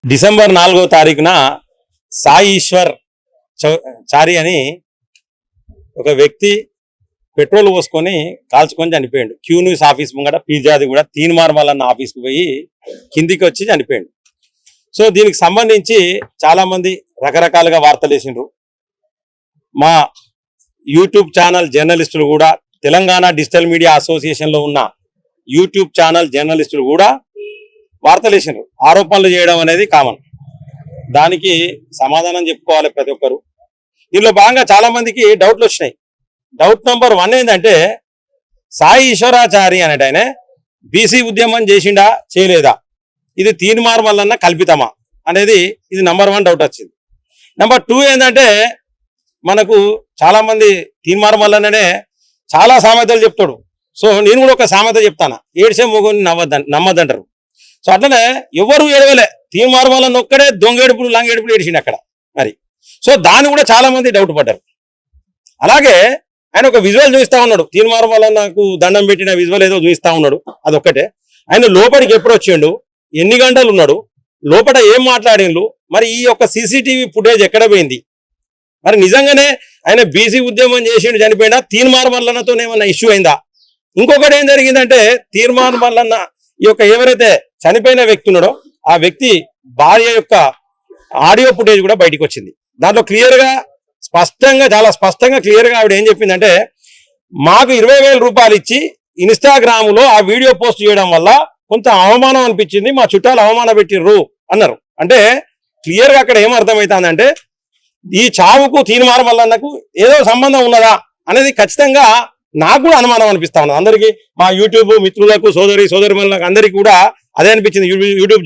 December 4వ తారీఖున సాయి ఈశ్వర్ చారి అని ఒక వ్యక్తి పెట్రోల్ పోసుకొని కాల్చుకొని చనిపోయాడు. క్యూ న్యూస్ ఆఫీస్ ముంగట పిజ్జాది కూడా తీన్మార్మల్ అన్న ఆఫీస్కి పోయి కిందికి వచ్చి చనిపోయాడు. సో దీనికి సంబంధించి చాలా మంది రకరకాలుగా వార్తలు వేసిండ్రు. మా యూట్యూబ్ ఛానల్ జర్నలిస్టులు కూడా, తెలంగాణ డిజిటల్ మీడియా అసోసియేషన్లో ఉన్న యూట్యూబ్ ఛానల్ జర్నలిస్టులు కూడా వార్తలు వేసిండ్రు. ఆరోపణలు చేయడం అనేది కామన్, దానికి సమాధానం చెప్పుకోవాలి ప్రతి ఒక్కరు. దీనిలో భాగంగా చాలా మందికి డౌట్లు వచ్చినాయి. డౌట్ నెంబర్ 1 ఏంటంటే, సాయి ఈశ్వరాచారి అనేట ఆయన బీసీ ఉద్యమం చేసిండా చేయలేదా, ఇది తీన్మార్మల్ అన్న కల్పితమా అనేది ఇది నెంబర్ 1 డౌట్ వచ్చింది. నెంబర్ 2 ఏంటంటే, మనకు చాలా మంది తీన్మార్మల్ అన్ననే చాలా సామెతలు చెప్తాడు. సో నేను కూడా ఒక సామెత చెప్తాను, ఏడ్చే మొగుని నమ్మద్దంటారు. సో అట్లనే ఎవరు ఏడవలే, తీన్మార్మల్ అన్న ఒక్కడే దొంగేడుపులు లంగేడుపులు ఏడిచిండు అక్కడ మరి. సో దాన్ని కూడా చాలా మంది డౌట్ పడ్డారు. అలాగే ఆయన ఒక విజువల్ చూపిస్తా ఉన్నాడు, తీన్మార్మల్ అన్నకు దండం పెట్టిన విజువల్ ఏదో చూపిస్తా ఉన్నాడు. అదొక్కటే. ఆయన లోపలికి ఎప్పుడు వచ్చిండు, ఎన్ని గంటలు ఉన్నాడు, లోపల ఏం మాట్లాడిండు, మరి ఈ యొక్క సీసీటీవీ ఫుటేజ్ ఎక్కడ పోయింది, మరి నిజంగానే ఆయన బీసీ ఉద్యమం చేసిండు చనిపోయినా తీన్మార్మల్ అన్నతో ఏమన్నా ఇష్యూ అయిందా? ఇంకొకటి ఏం జరిగిందంటే, తీన్మార్మల్ అన్న ఈ యొక్క ఎవరైతే చనిపోయిన వ్యక్తి ఉన్నాడో ఆ వ్యక్తి భార్య యొక్క ఆడియో ఫుటేజ్ కూడా బయటకు వచ్చింది. దాంట్లో క్లియర్గా స్పష్టంగా, చాలా స్పష్టంగా క్లియర్గా ఆవిడ ఏం చెప్పిందంటే, మాకు 20,000 రూపాయలు ఇచ్చి ఇన్స్టాగ్రామ్లో ఆ వీడియో పోస్ట్ చేయడం వల్ల కొంత అవమానం అనిపించింది, మా చుట్టాలు అవమానం పెట్టిర్రు అన్నారు. అంటే క్లియర్గా అక్కడ ఏం అర్థమవుతుందంటే, ఈ చావుకు తీన్మార్మల్ అన్నకు ఏదో సంబంధం ఉన్నదా అనేది ఖచ్చితంగా నాకు కూడా అనుమానం అనిపిస్తా ఉన్నది. అందరికీ, మా యూట్యూబ్ మిత్రులకు, సోదరి సోదరిమణులకు అందరికీ కూడా అదే అనిపించింది. యూట్యూబ్